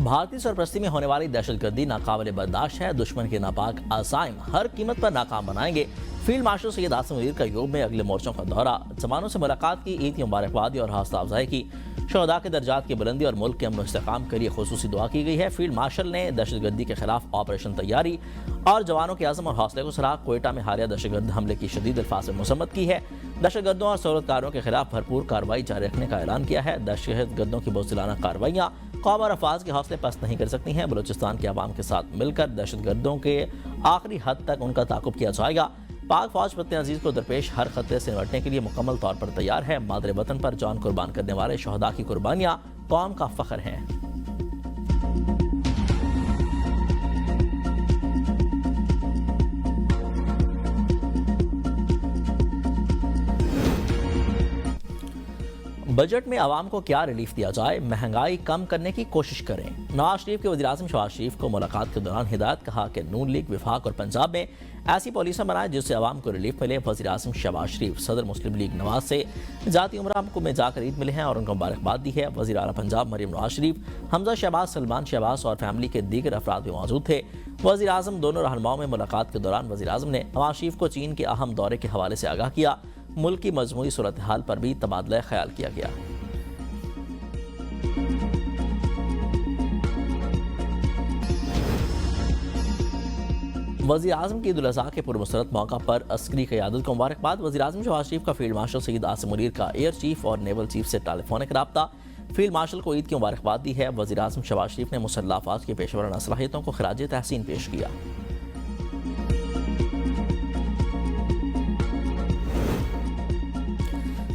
भारतीय सरपरस्ती में होने वाली दहशतगर्दी नाकाबिले बर्दाश्त है। दुश्मन के नापाक अज़ाइम हर कीमत पर नाकाम बनाएंगे। फील्ड मार्शल सैयद आसिम मुनीर का योग में अगले मोर्चों का दौरा, जवानों से मुलाकात की, ईद की मुबारकबादी और हौसला अफजाई की, शहदा के दर्जात की बुलंदी और मुल्क के अमन इस्तेकाम के लिए खुसूसी दुआ की गई है। फील्ड मार्शल ने दहशतगर्दी के खिलाफ ऑपरेशन तैयारी और जवानों के आज़म और हौसले को सराहा। कोयटा में हालिया दहशतगर्द हमले की शदीद अल्फाज में मसम्मत की है। दहशतगर्दों और सहूलतकारों के खिलाफ भरपूर कार्रवाई जारी रखने का ऐलान किया है। दहशतगर्दों की बुज़दिलाना कार्रवाइयाँ कौम और अफवाज के हौसले पस्त नहीं कर सकती हैं। बलूचिस्तान के अवाम के साथ मिलकर दहशतगर्दों के आखिरी हद तक उनका ताकुब किया जाएगा। पाक फौज वतन अजीज को दरपेश हर खतरे से निपटने के लिए मुकम्मल तौर पर तैयार है। मादरे वतन पर जान कुर्बान करने वाले शहदा की कुर्बानियाँ कौम का फख्र हैं। बजट में आवाम को क्या रिलीफ दिया जाए, महंगाई कम करने की कोशिश करें। नवाज शरीफ के वज़ीर आज़म शहबाज शरीफ को मुलाकात के दौरान हिदायत, कहा कि नून लीग विफाक और पंजाब में ऐसी पॉलिसियां बनाए जिससे आवाम को रिलीफ मिले। वज़ीर आज़म शहबाज शरीफ सदर मुस्लिम लीग नवाज से जाती उमरा में जाकर ईद मिले हैं और उनको मुबारकबाद दी है। वज़ीर आला पंजाब मरीम नवाज शरीफ, हमजा शहबाज, सलमान शहबाज और फैमिली के दीगर अफराद भी मौजूद थे। वज़ीर आज़म दोनों रहनुमाओं में मुलाकात के दौरान वज़ीर आज़म ने नवाज शरीफ को चीन के अहम दौरे के हवाले से आगाह किया। मुल्क की मजमूई सूरत हाल पर भी तबादला ख्याल किया गया। वज़ीर आज़म की ईद उल अज़हा के पुरमसरत मौका पर अस्करी क़यादत को मुबारकबाद। वज़ीर आज़म शहबाज शरीफ का फील्ड मार्शल सैयद आसिम मुनीर का एयर चीफ और नेवल चीफ से टेलीफोनिक रब्ता, फील्ड मार्शल को ईद की मुबारकबाद दी है। वज़ीर आज़म शहबाज शरीफ ने मुसल्लह अफ़वाज की पेशेवराना सलाहियतों को खिराज तहसीन पेश किया।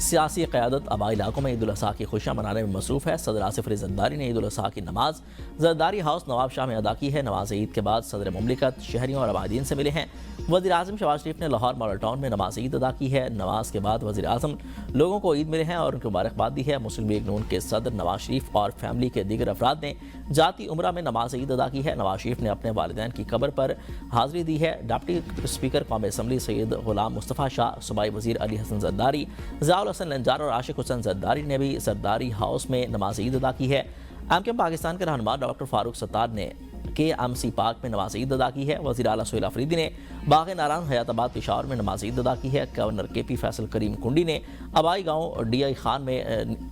सियासी क़यादत आबाई इलाकों में ईद उल अज़हा की खुशियाँ मनाने में मसरूफ़ है। सदर आसिफ अली ज़रदारी ने ईद उल अज़हा की नमाज ज़रदारी हाउस नवाब शाह में अदा की है। नमाज ईद के बाद सदर मुमलिकत शहरियों और आबादीन से मिले हैं। वज़ीर आज़म शहबाज शरीफ ने लाहौर मॉडल टाउन में नमाज ईद अदा की है। नमाज के बाद वज़ीर आज़म लोगों को ईद मिले हैं और उनको मुबारकबाद दी है। मुस्लिम लीग नून के सदर नवाज शरीफ और फैमिली के दीगर अफराद ने जाती उमरा में नमाज ईद अदा की है। नवाज शरीफ ने अपने वालिदैन की कब्र पर हाज़िरी दी है। डिप्टी स्पीकर कौमी असम्बली सैयद गुलाम मुस्तफ़ा शाह, सूबाई वज़ीर अली हसन ज़रदारी, ज़ियाउल हसन लंजार और आशिक हुसैन ज़रदारी ने भी ज़रदारी हाउस में नमाज ईद अदा की है। एमकेएम पाकिस्तान के रहनुमा डॉक्टर फारूक सत्तार ने KMC पार्क में नमाज ईद अदा की है। वज़ीर आला सुहेल अफरीदी ने बाग़ नारायण हयाताबाद पेशावर में नमाज ईद अदा की है। गवर्नर KP फैसल करीम कुंडी ने आबाई गाँव DI खान में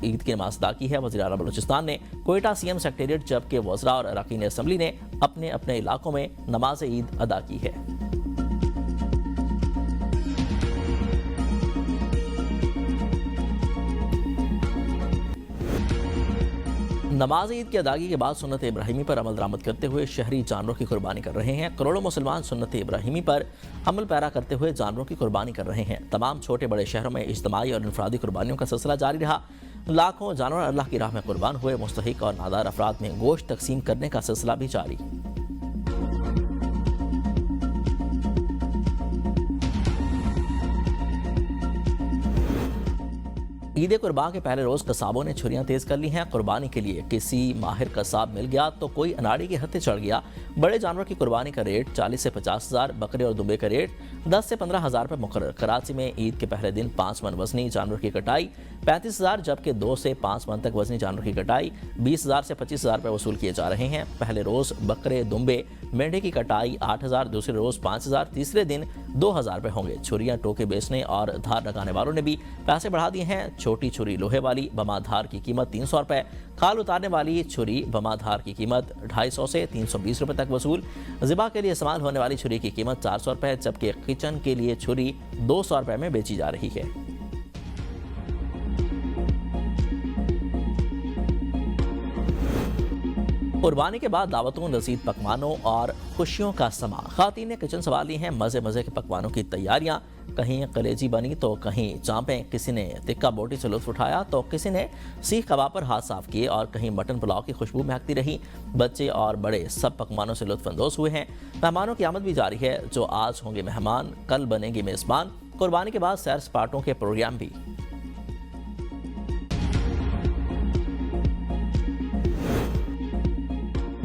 ईद की नमाज अदा की है। वज़ीर आला बलूचिस्तान ने कोयटा CM सेक्रेटेरिएट, जबकि वज़रा और अरकान असम्बली ने अपने अपने इलाकों में नमाज ईद अदा की है। नमाज ईद की अदायगी के बाद सुन्नत इब्राहिमी पर अमल दरामद करते हुए शहरी जानवरों की कुर्बानी कर रहे हैं। करोड़ों मुसलमान सुन्नत इब्राहिमी पर अमल पैरा करते हुए जानवरों की कुर्बानी कर रहे हैं। तमाम छोटे बड़े शहरों में इज्तिमाई और इनफरादी कुर्बानियों का सिलसिला जारी रहा। लाखों जानवर अल्लाह की राह में कुर्बान हुए। मुस्तहिक और नादार अफराद में गोश्त तकसीम करने का सिलसिला भी जारी। ईद कुर्बान के पहले रोज कसाबों ने छुरियां तेज कर ली हैं। कुर्बानी के लिए किसी माहिर कसाब मिल गया तो कोई अनाड़ी के हत्थे चढ़ गया। बड़े जानवर की कुर्बानी का रेट 40 से 50 हज़ार, बकरे और दुम्बे का रेट 10 से 15 हज़ार रुपये मुकर्रर। कराची में ईद के पहले दिन 5 मन वजनी जानवर की कटाई 35 हज़ार, जबकि 2 से 5 मन तक वजनी जानवर की कटाई 20 हज़ार से 25 हज़ार रुपये वसूल किए जा रहे हैं। पहले रोज बकरे, दुम्बे, मेंढे की कटाई 8 हज़ार, दूसरे रोज 5 हज़ार, तीसरे दिन 2 हज़ार रुपये होंगे। छुरियां टोके बेचने और धार लगाने वालों ने भी पैसे बढ़ा दिए हैं। छोटी छुरी लोहे वाली बमाधार की कीमत 300 रुपये, खाल उतारने वाली छुरी बमाधार की कीमत 250 से 320 रुपये तक वसूल। ज़िबा के लिए इस्तेमाल होने वाली छुरी की कीमत 400 रुपये, जबकि किचन के लिए छुरी 200 रुपये में बेची जा रही है। कुर्बानी के बाद दावतों, लजीज पकवानों और खुशियों का समा। खातीन ने किचन संभाल ली हैं। मज़े मज़े के पकवानों की तैयारियां, कहीं कलेजी बनी तो कहीं चांपें, किसी ने तिक्का बोटी से लुत्फ उठाया तो किसी ने सीख कबाब पर हाथ साफ किए और कहीं मटन पुलाव की खुशबू महकती रही। बच्चे और बड़े सब पकवानों से लुत्फानंदोज हुए हैं। मेहमानों की आमद भी जारी है। जो आज होंगे मेहमान, कल बनेंगे मेज़बान। कुर्बानी के बाद सैर सपाटों के प्रोग्राम भी।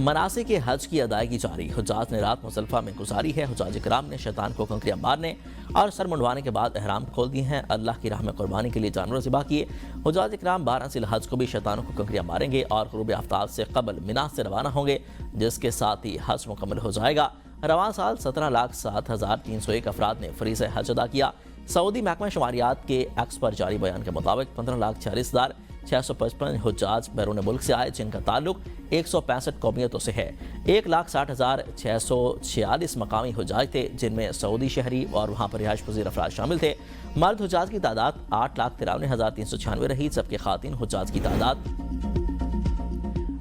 मनासिक के हज की अदायगी जारी। हुज्जाज ने रात मुज़दलिफ़ा में गुजारी है। हुज्जाज इकराम ने शैतान को कंकरियां मारने और सर मुंडवाने के बाद एहराम खोल दिए हैं। अल्लाह की राह में कुर्बानी के लिए जानवर ज़िबा किए। हुज्जाज इकराम 12 ज़िलहज को भी शैतानों को कंकरियां मारेंगे और ग़ुरूब आफ्ताब से क़बल मिना से रवाना होंगे, जिसके साथ ही हज मुकम्मल हो जाएगा। रवां साल 17,07,301 अफराद ने फ़रीज़ हज अदा किया। सऊदी महकमा शुमारियात के एक्स पर जारी बयान के मुताबिक 15,46,655 हुज्जाज बैरून मुल्क से आए, जिनका ताल्लुक 165 कौमियतों से है। 1,60,646 मकामी हुज्जाज थे, जिनमें सऊदी शहरी और वहाँ पर रिहाइश पजीर अफराद शामिल थे। मर्द हुज्जाज की तादाद 8,93,396 रही, जबकि खातिन हुज्जाज की तादाद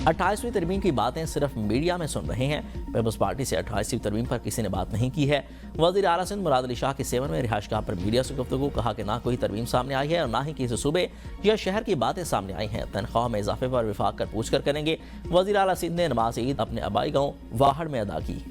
28वीं तरमीम की बातें सिर्फ मीडिया में सुन रहे हैं। पीपल्स पार्टी से 28वीं तरमीम पर किसी ने बात नहीं की है। वज़ीर आला सिंध मुराद अली शाह के सेवन में रिहाइशगाह पर मीडिया से गुफ्तगू, कहा कि ना कोई तरमीम सामने आई है और ना ही किसी सूबे या शहर की बातें सामने आई हैं। तनख्वाह में इजाफे पर विफाक कर पूछ कर करेंगे। वज़ीर आला सिंध ने नमाज ईद अपने आबाई गाँव वाहड़ में अदा की।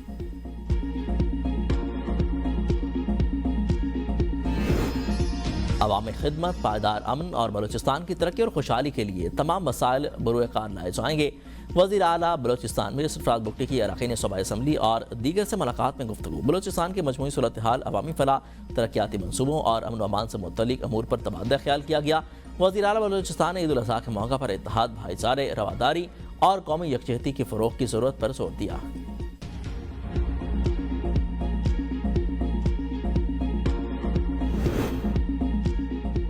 अवामी खिदमत, पायदार अमन और बलूचिस्तान की तरक्की और खुशहाली के लिए तमाम मसाइल बरूए कार लाए जाएंगे। वज़ीर आला बलूचिस्तान मीर सरफराज बुगटी की अरकान सूबाई असम्बली और दीगर से मुलाकात में गुफ्तगू। बलूचिस्तान की मजमूई सूरत हाल, अवामी फलाह, तरक्याती मनसूबों और अमन व अमान से मुतल्लिक अमूर पर तबादला ख्याल किया गया। वज़ीर आला बलूचिस्तान ने ईद उल अज़हा के मौका पर इत्तेहाद, भाईचारे, रवादारी और कौमी यकजहती की फ़रोग़ की ज़रूरत पर जोर दिया।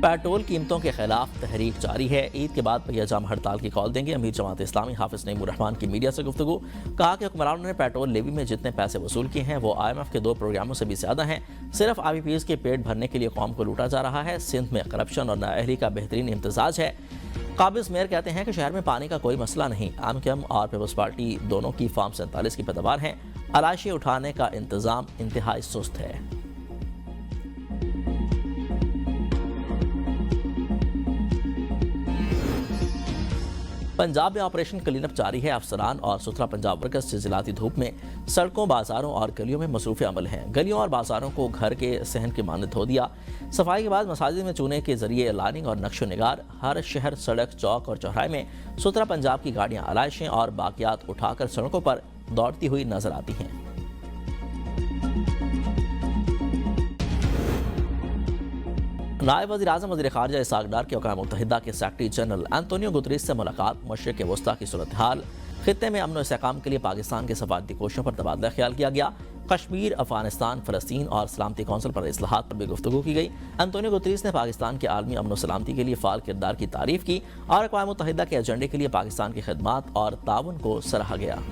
पेट्रोल कीमतों के खिलाफ तहरीक जारी है। ईद के बाद पहिया जाम हड़ताल की कॉल देंगे। अमीर जमात इस्लामी हाफिज नईमुर रहमान की मीडिया से गुफ्तगू, कहा कि हुक्मरानों ने पेट्रोल लेवी में जितने पैसे वसूल किए हैं वो IMF के 2 प्रोग्रामों से भी ज्यादा हैं। सिर्फ IPPs के पेट भरने के लिए कौम को लूटा जा रहा है। सिंध में करप्शन और नाअहली का बेहतरीन इम्तजाज है। काबिज मेयर कहते हैं कि शहर में पानी का कोई मसला नहीं। AMCAM और पीपल्स पार्टी दोनों की फार्म 47 की पैदावार है। अलाशी उठाने का इंतजाम इंतहाई सुस्त है। पंजाब में ऑपरेशन क्लीनअप जारी है। अफसरान और सुथरा पंजाब वर्कर्स जिलाती धूप में सड़कों, बाजारों और गलियों में मसरूफ़ अमल हैं। गलियों और बाजारों को घर के सहन की मानद धो दिया। सफाई के बाद मसाजिद में चूने के जरिए लाइनिंग और नक्शो निगार। हर शहर, सड़क, चौक और चौराहे में सुथरा पंजाब की गाड़ियाँ आलाइशें और बाकियात उठाकर सड़कों पर दौड़ती हुई नजर आती हैं। नायब वज़ीर आज़म वज़ीर ख़ारिजा इसहाक़ डार के अक़वाम मुत्तहिदा के सेक्रेटरी जनरल एंटोनियो गुतरेस से मुलाकात। मशरिक़ वस्ता की सूरत हाल, खित्ते में अमन व इस्तेहकाम के लिए पाकिस्तान के सफारती कोशिशों पर तबादला ख्याल किया गया। कश्मीर, अफगानिस्तान, फ़लस्तीन और सलामती कौंसिल पर इस्लाहात पर भी गुफ्तगू की गई। एंटोनियो गुतरेस ने पाकिस्तान के आलमी अमन व सलामती के लिए फ़ाल किरदार की तारीफ़ की और अक़वाम मुत्तहिदा के एजेंडे के लिए पाकिस्तान की खिदमात और ताउन को सराहा गया।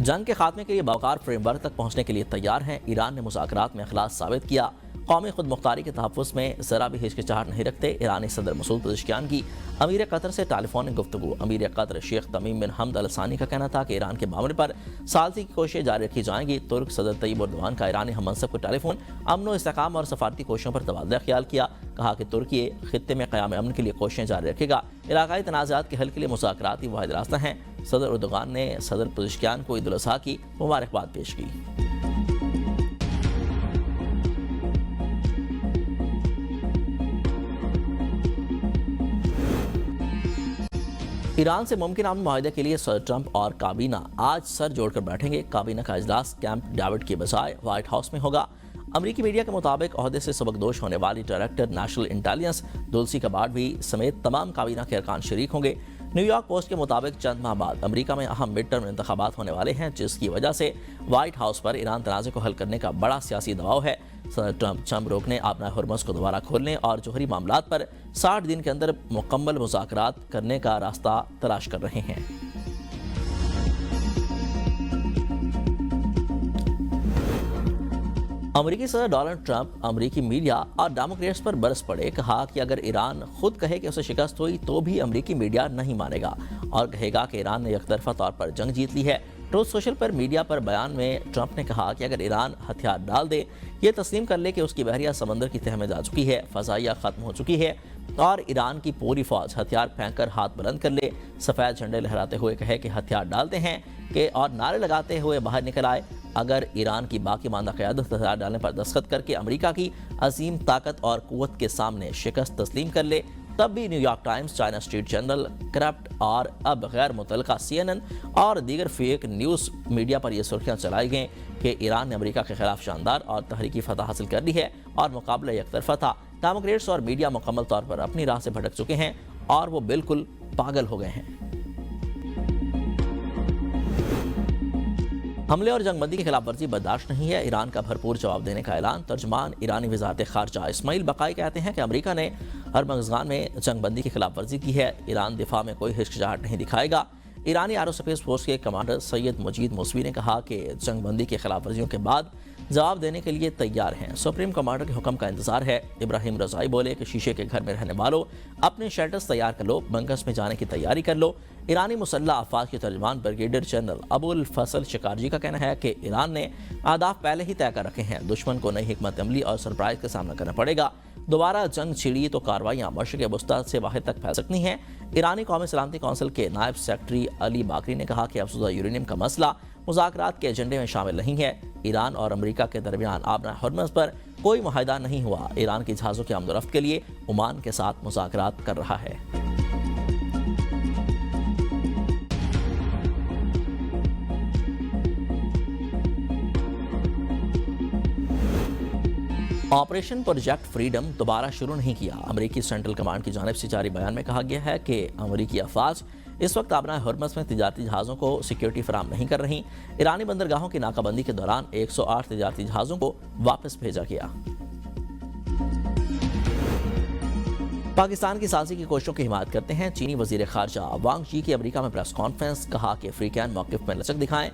जंग के खात्मे के लिए बावकार फ्रेमवर्क तक पहुंचने के लिए तैयार हैं। ईरान ने मुज़ाकरात में इखलास साबित किया। कौमी खुद मुख्तारी के तहफ़्फ़ुज़ में ज़रा भी हिचकिचाहट नहीं रखते। ईरानी सदर मसूद पज़ेश्कियान की अमीर कतर से टेलीफोनिक गुफ्तगू। अमीर कतर शेख तमीम बिन हमद अल सानी का कहना था कि ईरान के मामले पर सालसी की कोशिशें जारी रखी जाएंगी। तुर्क सदर तैयब एर्दोगान का ईरानी हममनसब को टेलीफोन, अमन व इस्तेहकाम और सफारती कोशिशों पर तबादला ख्याल किया। कहा कि तुर्की खित्ते में क़याम अमन के लिए कोशिशें जारी रखेगा। इलाकाई तनाज़ात के हल के लिए मुज़ाकरात ही वाहिद रास्ता हैं। सदर एर्दोगान ने सदर पज़ेश्कियान को ईद उल अज़हा की मुबारकबाद पेश की। ईरान से मुमकिन अमन मुआहदे के लिए सदर ट्रंप और काबीना आज सर जोड़कर बैठेंगे। काबीना का इजलास कैंप डेविड के बजाय व्हाइट हाउस में होगा। अमरीकी मीडिया के मुताबिक ओहदे से सबकदोश होने वाली डायरेक्टर नेशनल इंटेलिजेंस दुल्सी कबाड भी समेत तमाम काबीना के अरकान शरीक होंगे। न्यूयॉर्क पोस्ट के मुताबिक चंद माह बाद अमेरिका में अहम मिड टर्म इंतखाबात होने वाले हैं, जिसकी वजह से व्हाइट हाउस पर ईरान तनाज़े को हल करने का बड़ा सियासी दबाव है। सदर ट्रंप जंग रोकने, आपना हुर्मुज़ को दोबारा खोलने और जोहरी मामलात पर 60 दिन के अंदर मुकम्मल मुज़ाकरात करने का रास्ता तलाश कर रहे हैं। अमेरिकी सदर डोनाल्ड ट्रंप अमेरिकी मीडिया और डेमोक्रेट्स पर बरस पड़े। कहा कि अगर ईरान खुद कहे कि उसे शिकस्त हुई तो भी अमेरिकी मीडिया नहीं मानेगा और कहेगा कि ईरान ने एकतरफा तौर पर जंग जीत ली है। ट्रूथ सोशल पर मीडिया पर बयान में ट्रंप ने कहा कि अगर ईरान हथियार डाल दे, ये तस्लीम कर ले कि उसकी बहरिया समंदर की तह में जा चुकी है, फ़ज़ाइया ख़त्म हो चुकी है और ईरान की पूरी फौज हथियार फेंक कर हाथ बुलंद कर ले, सफ़ेद झंडे लहराते हुए कहे कि हथियार डालते हैं कि और नारे लगाते हुए बाहर निकल आए। अगर ईरान की बाकी मानदा क़यादत हथियार डालने पर दस्तखत करके अमेरिका की अजीम ताकत और क़ुव्वत के सामने शिकस्त तस्लीम कर ले तब भी New York times, China street journal, corrupt और अब गैर मुतल्लका CNN और दीगर फेक न्यूज़ मीडिया पर यह सुर्खियां चलाई गईं कि ईरान ने अमेरिका के खिलाफ शानदार और तहरीकी फतह हासिल कर ली है और मुकाबला एक तरफा था। डेमोक्रेट्स और मीडिया मुकम्मल तौर पर अपनी राह से भटक चुके हैं और वो बिल्कुल पागल हो गए हैं। हमले और जंगबंदी की खिलाफ वर्जी बर्दाश्त नहीं है, ईरान का भरपूर जवाब देने का ऐलान। तर्जमान ईरानी वज़ारत ख़ारजा इस्माइल बकाई कहते हैं कि अमेरिका ने हरमज़गान में जंगबंदी की खिलाफ वर्जी की है। ईरान दिफा में कोई हिचकिचाहट नहीं दिखाएगा। ईरानी एरोस्पेस फोर्स के कमांडर सैयद मजीद मौसवी ने कहा कि जंगबंदी की खिलाफ वर्जियों के बाद जवाब देने के लिए तैयार हैं। सुप्रीम कमांडर के हुक्म का इंतजार है। इब्राहिम रज़ाई बोले कि शीशे के घर में रहने वालों अपने शेल्टर्स तैयार कर लो, बंकर्स में जाने की तैयारी कर लो। ईरानी मुसल्लह अफवाज के तर्जमान ब्रिगेडियर जनरल अबुल फसल शिकारजी का कहना है कि ईरान ने अहदाफ पहले ही तय कर रखे हैं। दुश्मन को नई हिकमत अमली और सरप्राइज का सामना करना पड़ेगा। दोबारा जंग छिड़ी तो कार्रवाइयाँ मशरिक़ वस्ती से वाहिद तक फैल सकती हैं। ईरानी कौमी सलामती कौंसिल के नायब सेक्रेटरी अली बाकरी ने कहा कि अफसुदा यूरेनियम का मसला मुज़ाकरात के एजेंडे में शामिल नहीं है। ईरान और अमेरिका के दरमियान आबना हरमज़ पर कोई मुआहदा नहीं हुआ। ईरान की जहाज़ों की आमदोरफ्त के लिए ओमान के साथ मुज़ाकरात कर रहा है। ऑपरेशन प्रोजेक्ट फ्रीडम दोबारा शुरू नहीं किया। अमेरिकी सेंट्रल कमांड की जानिब से जारी बयान में कहा गया है कि अमेरिकी अफवाज इस वक्त आबना हरमज़ में तिजारती जहाज़ों को सिक्योरिटी फराम नहीं कर रही। ईरानी बंदरगाहों की नाकाबंदी के दौरान 108 तिजारती जहाज़ों को वापस भेजा गया। पाकिस्तान की साजी की कोशिशों की हिमायत करते हैं चीनी वजीर खारजा वांग यी की अमेरिका में प्रेस कॉन्फ्रेंस। कहा कि अफ्रीकन मौक़िफ़ में लचक दिखाएं।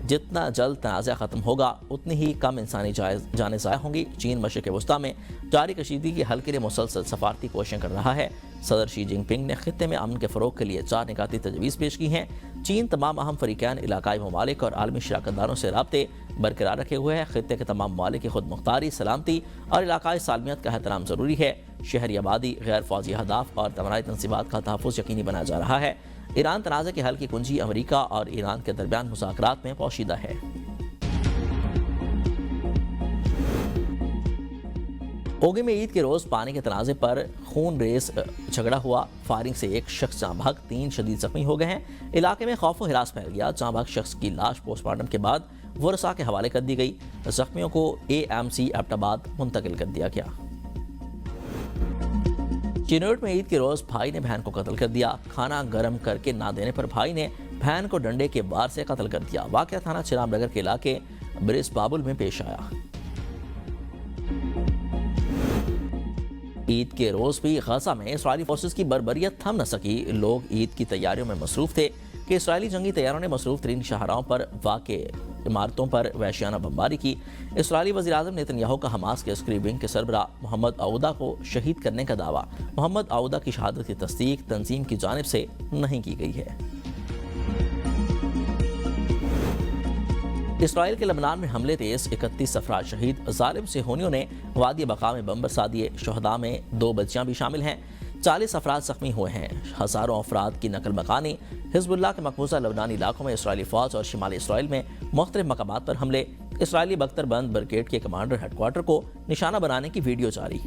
जितना जल्द तनाज़ा ख़त्म होगा उतनी ही कम इंसानी जानें ज़ाया होंगी। चीन मशरिक़ वस्ती में जारी कशीदगी के हल के लिए मुसलसल सफारती कोशिशें कर रहा है। सदर शी जिनपिंग ने खित्ते में अमन के फ़रोग़ के लिए 4 निकाती तजवीज़ पेश की हैं। चीन तमाम अहम फ़रीक़ैन, इलाकाई ममालिक और आलमी शराकतदारों से राब्ते बरकरार रखे हुए है। खित्ते के तमाम ममालिक की खुद मुख्तारी, सलामती और इलाकाई सालमियत का एहतराम ज़रूरी है। शहरी आबादी, गैर फौजी अहदाफ और तवानाई तनसीबात का तहफ़्फ़ुज़ यकीनी बनाया जा रहा है। ईरान तनाज़े के हल की कुंजी अमेरिका और ईरान के दरमियान मुज़ाकरात में पोशीदा है। ओगी में ईद के रोज़ पानी के तनाज़े पर खून रेस झगड़ा हुआ। फायरिंग से एक शख्स जाँ भाग, 3 शदीद ज़ख्मी हो गए हैं। इलाके में खौफ व हिरास फैल गया। जाँ भाग शख्स की लाश पोस्टमार्टम के बाद वर्सा के हवाले कर दी गई। ज़ख्मियों को AMC एबटाबाद मुंतकिल कर दिया गया। चिनौट में ईद के रोज़ भाई ने बहन को कत्ल कर दिया। खाना गर्म करके ना देने पर भाई ने बहन को डंडे के बार से कत्ल कर दिया। वाक़या थाना चिराम नगर के इलाके ब्रिस बाबुल में पेश आया। ईद के रोज़ भी गजा में इस्राइली फोर्सेस की बर्बरियत थम न सकी। लोग ईद की तैयारियों में मसरूफ़ थे कि इसराइली जंगी तैयारों ने मसरूफ़ तरीन शाहराहों पर वाक़े इमारतों पर वहशियाना बमबारी की। इसराइली वज़ीर-ए-आज़म नेतन्याहू का हमास के अस्करी विंग के सरबरा मोहम्मद आऊदा को शहीद करने का दावा। मोहम्मद आऊदा की शहादत की तस्दीक तंजीम की जानिब से नहीं की गई है। इसराइल के लबनान में हमले तेज, 31 अफराद शहीद। जालिम सेहूनियों ने वादी बका में बम बरसा दिए। शहदा में 2 बच्चियां भी शामिल हैं। 40 अफराद जख्मी हुए हैं। हज़ारों अफराद की नकल मकानी। हिज़्बुल्लाह के मकबूजा लबनानी इलाकों में इसराइली फ़ौज और शिमाली इसराइल में मुख्तलिफ मकामात पर हमले। इसराइली बख्तरबंद ब्रिगेड के कमांडर हेडक्वार्टर को निशाना बनाने की वीडियो जारी।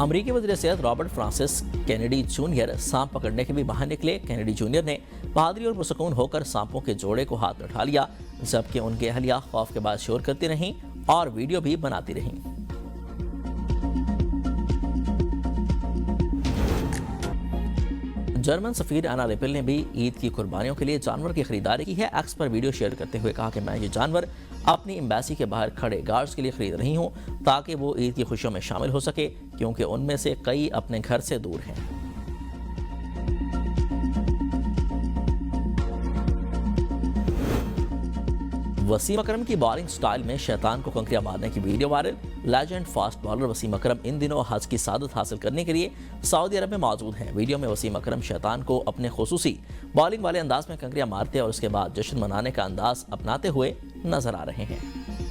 अमरीकी वज़ीर सेहत रॉबर्ट फ्रांसिस कैनेडी जूनियर सांप पकड़ने के भी बाहर निकले। कैनेडी जूनियर ने बहादुरी और पुरसकून होकर सांपों के जोड़े को हाथ में उठा लिया, जबकि उनकी अहलिया खौफ के बाद शोर करती रहीं और वीडियो भी बनाती रहीं। जर्मन सफीर एना रेपेल ने भी ईद की कुर्बानियों के लिए जानवर की खरीदारी की है। एक्स पर वीडियो शेयर करते हुए कहा कि मैं ये जानवर अपनी एम्बेसी के बाहर खड़े गार्ड्स के लिए खरीद रही हूँ ताकि वो ईद की खुशियों में शामिल हो सके, क्योंकि उनमें से कई अपने घर से दूर हैं। वसीम अकरम की बॉलिंग स्टाइल में शैतान को कंकरिया मारने की video viral. Legend fast bowler Wasim Akram इन दिनों हज की सादत हासिल करने के लिए सऊदी अरब में मौजूद हैं। वीडियो में वसीम अकरम शैतान को अपने खुसूसी बॉलिंग वाले अंदाज में कंकरिया मारते और उसके बाद जश्न मनाने का अंदाज अपनाते हुए नजर आ रहे हैं।